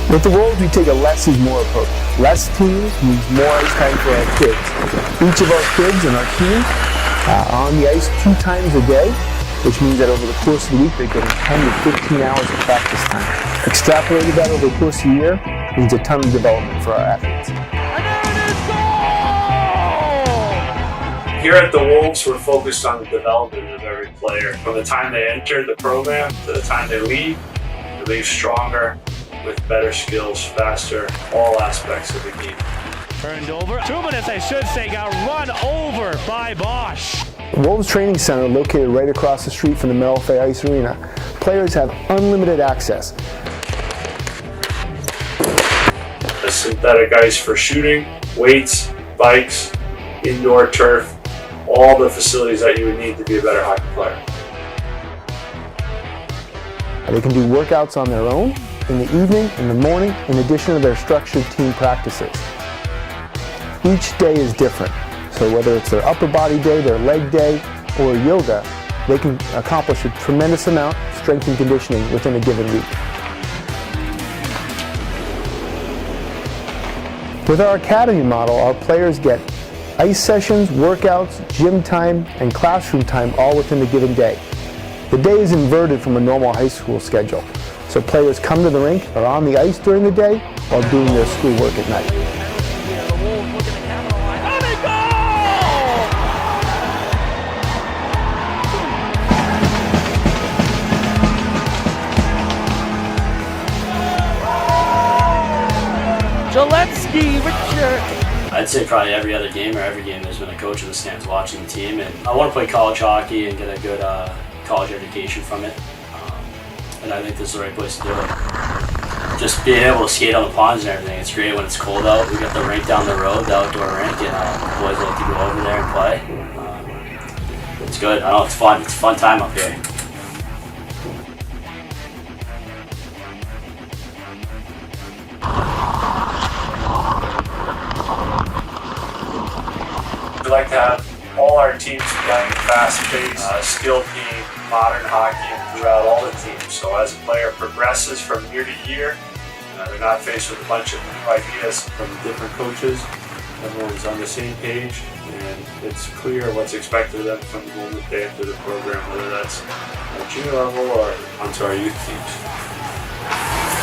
With the Wolves, we take a less is more approach. Less teams means more ice time for our kids. Each of our kids and our team are on the ice 2 times a day, which means that over the course of the week, they're getting 10 to 15 hours of practice time. Extrapolated that over the course of the year means a ton of development for our athletes. Here at the Wolves, we're focused on the development of every player. From the time they enter the program to the time they leave stronger, with better skills, faster, all aspects of the game. Turned over. 2 minutes, I should say, got run over by Bosch. The Wolves Training Center, located right across the street from the Merrill Fay Ice Arena, players have unlimited access. A synthetic ice for shooting, weights, bikes, indoor turf, all the facilities that you would need to be a better hockey player. They can do workouts on their own, in the evening, in the morning, in addition to their structured team practices. Each day is different, so whether it's their upper body day, their leg day, or yoga, they can accomplish a tremendous amount of strength and conditioning within a given week. With our academy model, our players get ice sessions, workouts, gym time, and classroom time all within a given day. The day is inverted from a normal high school schedule, so players come to the rink or on the ice during the day while doing their schoolwork at night. Zelensky, Richard. I'd say probably every other game or every game there's been a coach in the stands watching the team, and I want to play college hockey and get a good college education from it. And I think this is the right place to do it. Just being able to skate on the ponds and everything, it's great when it's cold out. We got the rink down the road, the outdoor rink, and the boys like to go over there and play. It's good. I know it's fun. It's a fun time up here. We like to have all our teams playing fast-paced, skilled game, modern hockey throughout all the teams. So as a player progresses from year to year, they're not faced with a bunch of new ideas from different coaches. Everyone's on the same page, and it's clear what's expected of them from the moment they enter the program, whether that's at junior level or onto our youth teams.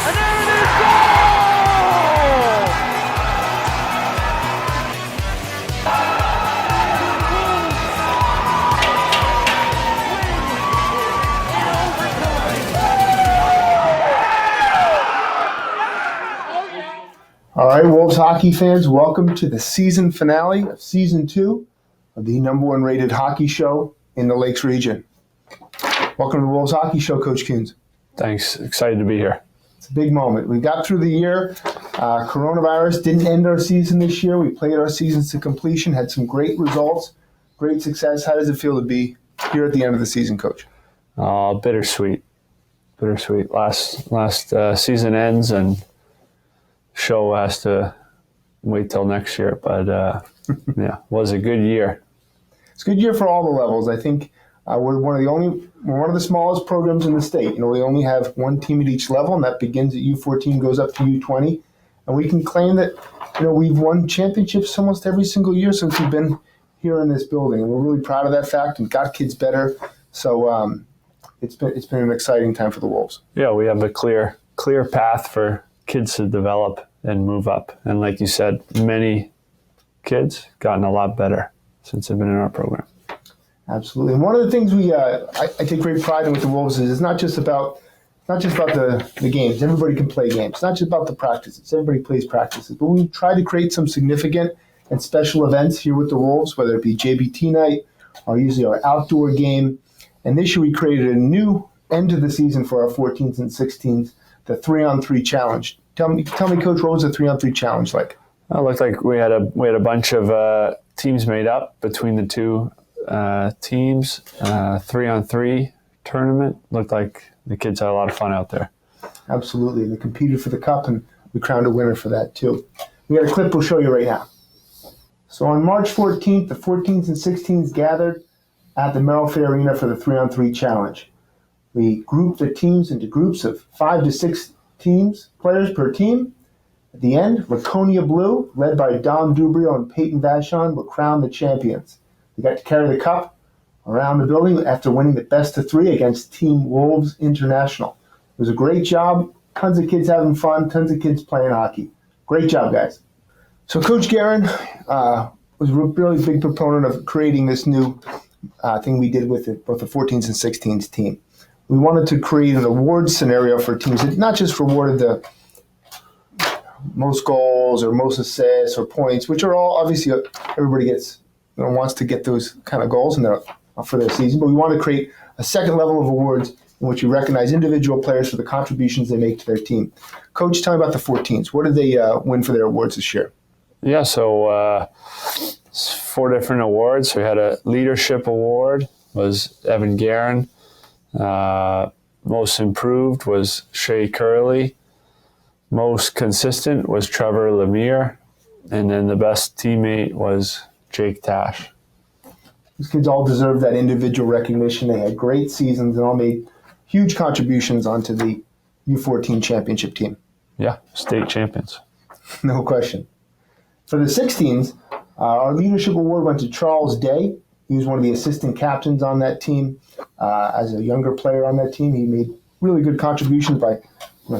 And there it is, goal! All right, Wolves hockey fans, welcome to the season finale of Season 2 of the #1 rated hockey show in the Lakes region. Welcome to the Wolves Hockey Show, Coach Kuhns. Thanks. Excited to be here. It's a big moment. We got through the year. Coronavirus didn't end our season this year. We played our seasons to completion, had some great results, great success. How does it feel to be here at the end of the season, Coach? Bittersweet. Last season ends and show has to wait till next year. But yeah, was a good year. It's a good year for all the levels. I think we're one of the smallest programs in the state. We only have one team at each level, and that begins at U14, goes up to U20. And we can claim that, we've won championships almost every single year since we've been here in this building. And we're really proud of that fact and got kids better. So it's been an exciting time for the Wolves. Yeah, we have a clear path for kids to develop and move up. And like you said, many kids gotten a lot better since they've been in our program. Absolutely. And one of the things I take great pride in with the Wolves is it's not just about the games. Everybody can play games. It's not just about the practices. Everybody plays practices. But we try to create some significant and special events here with the Wolves, whether it be JBT night or usually our outdoor game. And this year we created a new end of the season for our 14s and 16s, the 3-on-3 challenge. Tell me, Coach, what was the 3-on-3 challenge like? It looked like we had a bunch of teams made up between the two teams. 3-on-3 tournament. Looked like the kids had a lot of fun out there. Absolutely. They competed for the cup, and we crowned a winner for that, too. We got a clip we'll show you right now. So on March 14th, the 14s and 16s gathered at the Merrill Fay Arena for the 3-on-3 challenge. We grouped the teams into groups of 5 to 6 players per team. At the end, Laconia Blue, led by Dom Dubrio and Peyton Vachon, were crowned the champions. They got to carry the cup around the building after winning the best of 3 against Team Wolves International. It was a great job. Tons of kids having fun. Tons of kids playing hockey. Great job, guys. So Coach Guerin was a really big proponent of creating this new thing we did with both the 14s and 16s team. We wanted to create an award scenario for teams that not just rewarded the most goals or most assists or points, which are all obviously everybody gets wants to get those kind of goals for their season, but we want to create a second level of awards in which you recognize individual players for the contributions they make to their team. Coach, tell me about the 14s. What did they win for their awards this year? Yeah, so 4 different awards. We had a leadership award, was Evan Guerin. Most improved was Shea Curley. Most consistent was Trevor Lemire. And then the best teammate was Jake Tash. These kids all deserve that individual recognition. They had great seasons and all made huge contributions onto the U14 championship team. Yeah, state champions. No question. For the 16s, our leadership award went to Charles Day. He was one of the assistant captains on that team. As a younger player on that team, he made really good contributions by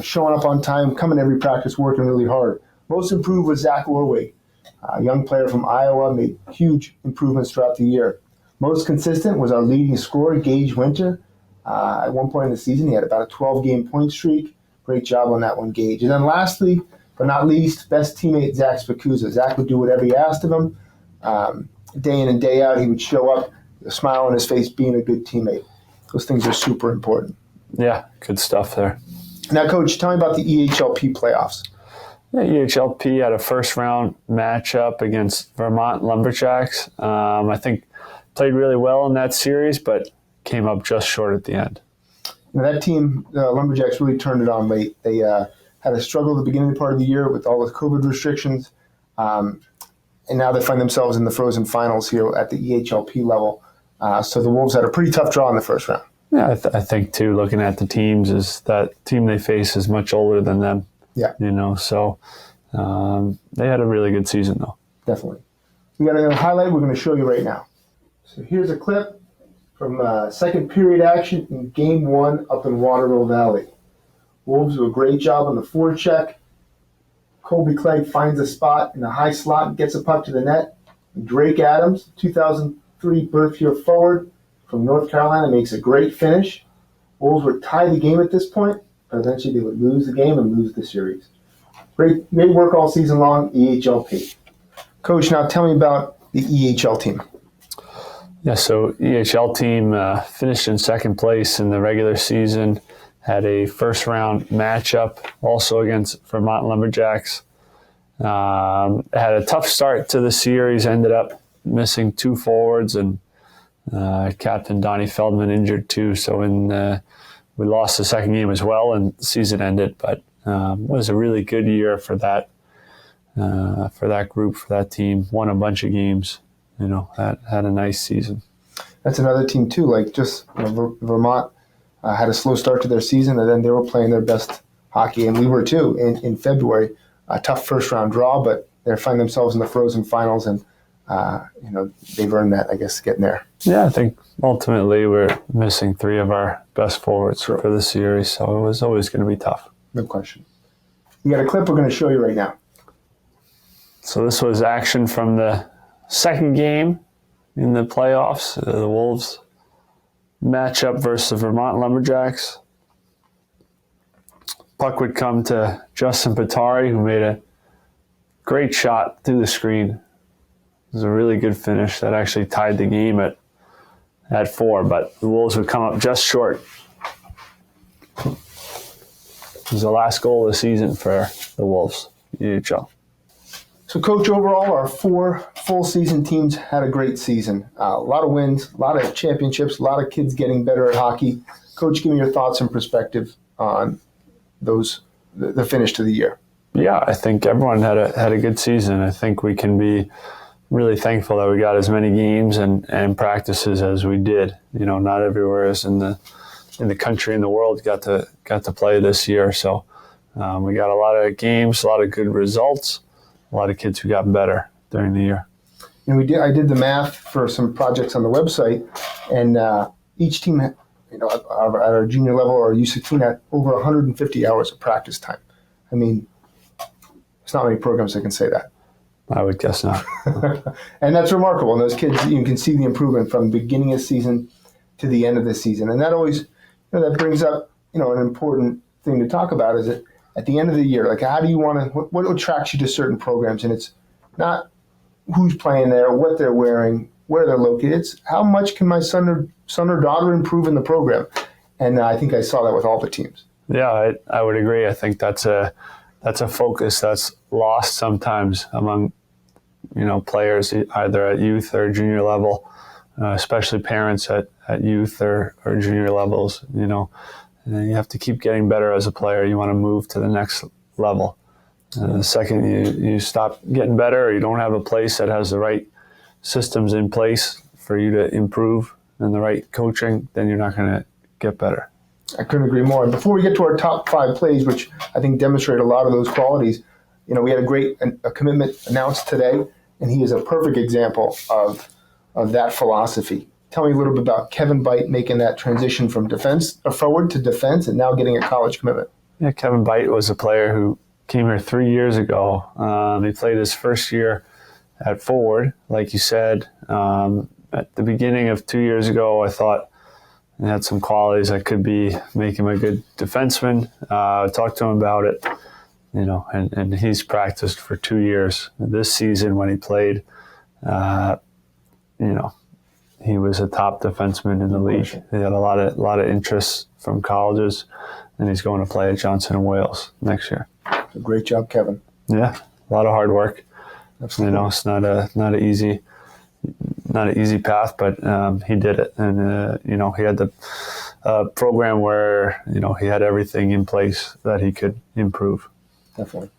showing up on time, coming to every practice, working really hard. Most improved was Zach Orwig, a young player from Iowa, made huge improvements throughout the year. Most consistent was our leading scorer, Gage Winter. At one point in the season, he had about a 12-game point streak. Great job on that one, Gage. And then lastly, but not least, best teammate, Zach Spikuza. Zach would do whatever he asked of him. Day in and day out, he would show up, a smile on his face, being a good teammate. Those things are super important. Yeah, good stuff there. Now, Coach, tell me about the EHLP playoffs. Yeah, EHLP had a first-round matchup against Vermont Lumberjacks. I think played really well in that series, but came up just short at the end. Now, that team, the Lumberjacks, really turned it on late. They had a struggle at the beginning part of the year with all the COVID restrictions, and now they find themselves in the frozen finals here at the EHLP level. So the Wolves had a pretty tough draw in the first round. Yeah, I think, too, looking at the teams, is that team they face is much older than them. Yeah. So they had a really good season, though. Definitely. We got a highlight we're going to show you right now. So here's a clip from second period action in Game 1 up in Waterville Valley. Wolves do a great job on the forecheck. Colby Clegg finds a spot in the high slot and gets a puck to the net. And Drake Adams, 2003 birth year forward from North Carolina, makes a great finish. Wolves would tie the game at this point, but eventually they would lose the game and lose the series. Great work all season long, EHLP. Coach, now tell me about the EHL team. Yeah, so EHL team finished in second place in the regular season, had a first-round matchup also against Vermont Lumberjacks. Had a tough start to the series, ended up missing 2 forwards, and Captain Donnie Feldman injured too. So we lost the second game as well, and the season ended. But it was a really good year for that group, for that team. Won a bunch of games. Had a nice season. That's another team too. Vermont had a slow start to their season, and then they were playing their best hockey, and we were too in February. A tough first round draw, but they find themselves in the frozen finals, and they've earned that, I guess, getting there. Yeah, I think ultimately we're missing 3 of our best forwards for the series, so it was always going to be tough. No question. We got a clip we're going to show you right now. So this was action from the second game in the playoffs, the Wolves matchup versus the Vermont Lumberjacks. Puck would come to Justin Patari, who made a great shot through the screen. It was a really good finish that actually tied the game at 4, but the Wolves would come up just short. It was the last goal of the season for the Wolves, EHL. So, Coach, overall, our 4 full-season teams had a great season. A lot of wins, a lot of championships, a lot of kids getting better at hockey. Coach, give me your thoughts and perspective on the finish to the year. Yeah, I think everyone had a good season. I think we can be really thankful that we got as many games and practices as we did. Not everywhere is in the country and the world got to play this year. So We got a lot of games, a lot of good results, a lot of kids who got better during the year. And I did the math for some projects on the website, and each team, at our junior level or U16, had over 150 hours of practice time. I mean, there's not many programs that can say that. I would guess not. And that's remarkable. And those kids, you can see the improvement from the beginning of the season to the end of the season. And that always, that brings up, an important thing to talk about is that at the end of the year, like how do you want to, what attracts you to certain programs? And it's not who's playing there, what they're wearing, where they're located. It's how much can my son or daughter improve in the program? And I think I saw that with all the teams. Yeah, I would agree. I think that's a focus that's lost sometimes among, players either at youth or junior level, especially parents at youth or junior levels. And you have to keep getting better as a player. You want to move to the next level. The second you stop getting better, or you don't have a place that has the right systems in place for you to improve and the right coaching, then you're not going to get better. I couldn't agree more. And before we get to our top 5 plays, which I think demonstrate a lot of those qualities, we had a commitment announced today, and he is a perfect example of that philosophy. Tell me a little bit about Kevin Byte making that transition from forward to defense and now getting a college commitment. Yeah, Kevin Byte was a player who came here 3 years ago. He played his first year at forward, like you said. At the beginning of 2 years ago, I thought he had some qualities that could make him a good defenseman. I talked to him about it, and he's practiced for 2 years. This season when he played, he was a top defenseman in the league. He had a lot of interest from colleges, and he's going to play at Johnson & Wales next year. Great job, Kevin. Yeah, a lot of hard work. Absolutely. It's not an easy path, but he did it, and he had the program where he had everything in place that he could improve. Definitely.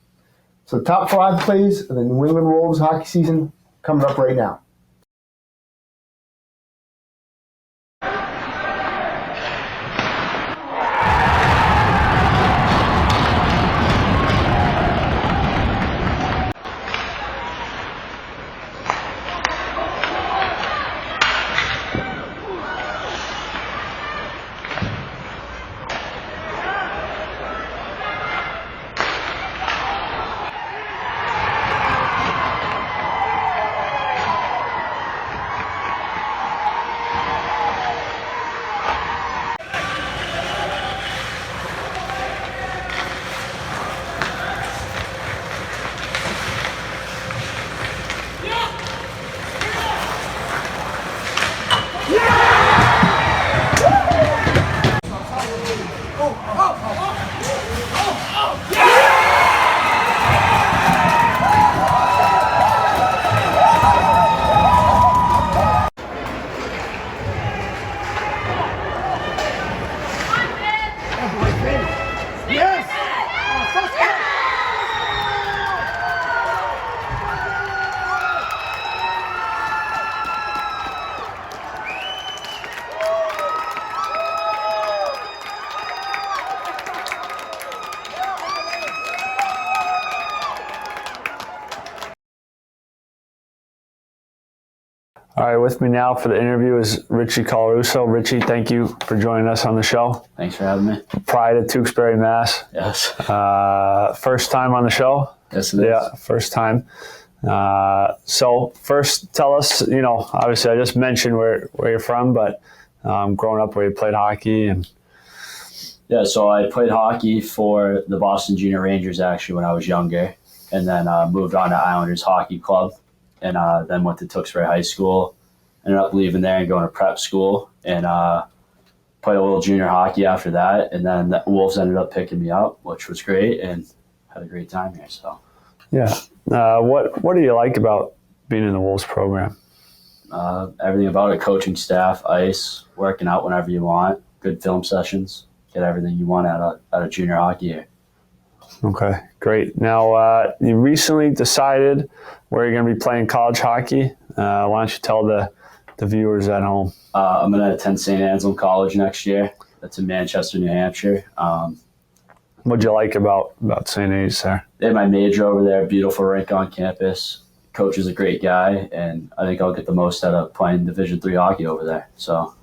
So top 5 plays of the New England Wolves hockey season coming up right now. All right, with me now for the interview is Richie Calaruso. Richie, thank you for joining us on the show. Thanks for having me. Pride of Tewksbury, Mass. Yes. First time on the show? Yes, it is. Yeah, first time. So first, tell us, obviously I just mentioned where you're from, but growing up where you played hockey. Yeah, so I played hockey for the Boston Junior Rangers actually when I was younger, and then moved on to Islanders Hockey Club, and then went to Tewksbury High School. Ended up leaving there and going to prep school, and played a little junior hockey after that, and then the Wolves ended up picking me up, which was great, and had a great time here. So, yeah. What do you like about being in the Wolves program? everything about it: coaching staff, ice, working out whenever you want, good film sessions, get everything you want out of junior hockey here. Okay, great. Now, you recently decided where you're going to be playing college hockey. Why don't you tell the viewers at home? I'm going to attend St. Anselm College next year. That's in Manchester, New Hampshire. What'd you like about St. A's there? They have my major over there, beautiful rink on campus. Coach is a great guy, and I think I'll get the most out of playing Division III hockey over there. So,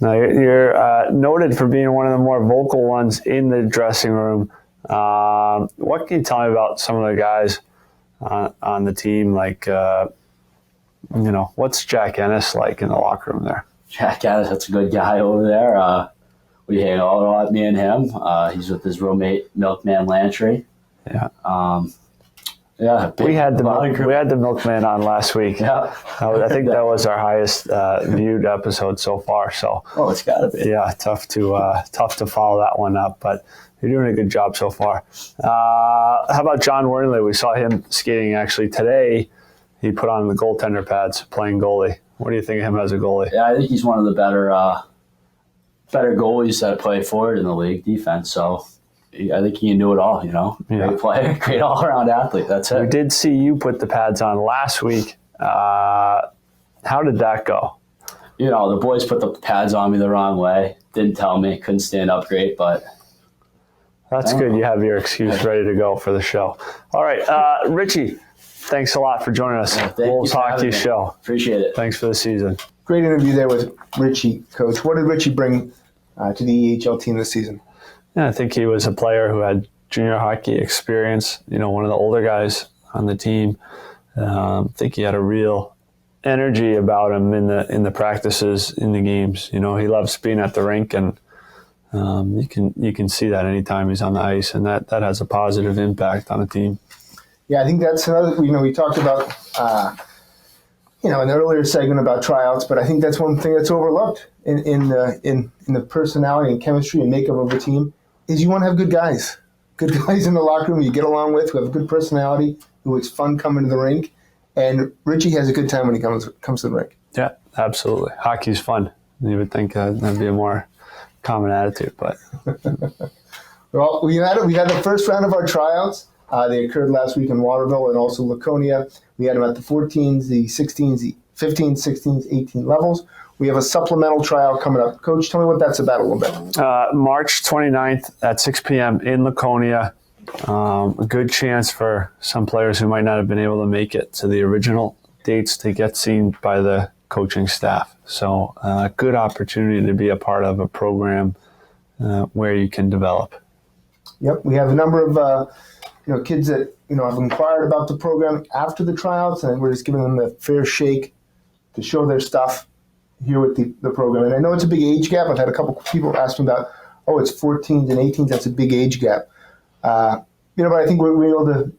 now you're noted for being one of the more vocal ones in the dressing room. What can you tell me about some of the guys on the team? Like, what's Jack Ennis like in the locker room there? Jack Ennis, that's a good guy over there. We hang out a lot, me and him. He's with his roommate, Milkman Lantry. Yeah. Yeah, we had the Milkman on last week. Yeah. I think that was our highest viewed episode so far. So, it's got to be. Yeah, tough to follow that one up, but you're doing a good job so far. How about John Wernley? We saw him skating actually today. He put on the goaltender pads, playing goalie. What do you think of him as a goalie? Yeah, I think he's one of the better goalies that play forward in the league, defense. So I think he can do it all, Great player, great all-around athlete. That's it. We did see you put the pads on last week. How did that go? The boys put the pads on me the wrong way. Didn't tell me. Couldn't stand up great, but... That's good. You have your excuse ready to go for the show. All right. Richie, thanks a lot for joining us. Wolves Hockey Show. Appreciate it. Thanks for the season. Great interview there with Richie, Coach. What did Richie bring to the EHL team this season? Yeah, I think he was a player who had junior hockey experience, one of the older guys on the team. I think he had a real energy about him in the practices, in the games. He loves being at the rink, and you can see that anytime he's on the ice, and that has a positive impact on a team. Yeah, I think that's another. We talked about in an earlier segment about tryouts, but I think that's one thing that's overlooked in the personality and chemistry and makeup of a team is you want to have good guys in the locker room you get along with, who have a good personality, who it's fun coming to the rink, and Richie has a good time when he comes to the rink. Yeah, absolutely. Hockey's fun. You would think that'd be a more common attitude, but well, we had the first round of our tryouts. They occurred last week in Waterville and also Laconia. We had them at the 14s, the 16s, the 15s, 16s, 18 levels. We have a supplemental tryout coming up. Coach, tell me what that's about a little bit. March 29th at 6 p.m. in Laconia. A good chance for some players who might not have been able to make it to the original dates to get seen by the coaching staff. So good opportunity to be a part of a program where you can develop. Yep, we have a number of kids that have inquired about the program after the tryouts, and we're just giving them a fair shake to show their stuff here with the program. And I know it's a big age gap. I've had a couple people ask me about, it's 14s and 18s. That's a big age gap. But I think we're able to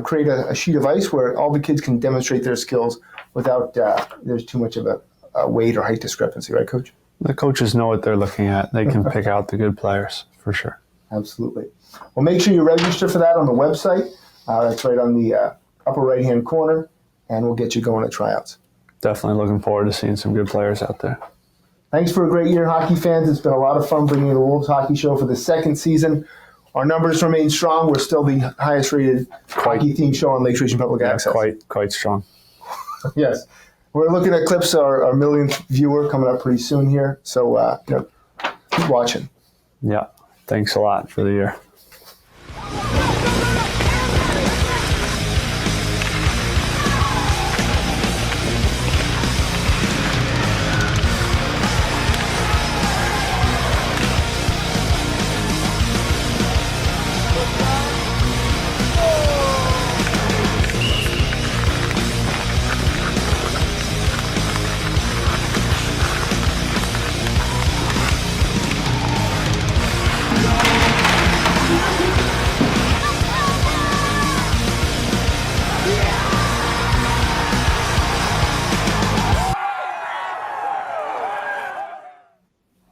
create a sheet of ice where all the kids can demonstrate their skills without there's too much of a weight or height discrepancy, right, Coach? The coaches know what they're looking at. They can pick out the good players for sure. Absolutely. Well, make sure you register for that on the website. That's right on the upper right-hand corner, and we'll get you going at tryouts. Definitely looking forward to seeing some good players out there. Thanks for a great year, hockey fans. It's been a lot of fun bringing you the Wolves Hockey Show for the second season. Our numbers remain strong. We're still the highest-rated hockey-themed show on Lake Shore Public Access. Quite strong. Yes. We're looking at clips of our millionth viewer coming up pretty soon here. So keep watching. Yeah. Thanks a lot for the year.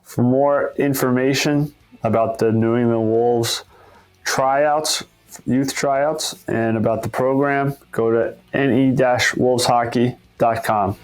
For more information about the New England Wolves tryouts, youth tryouts, and about the program, go to ne-wolveshockey.com.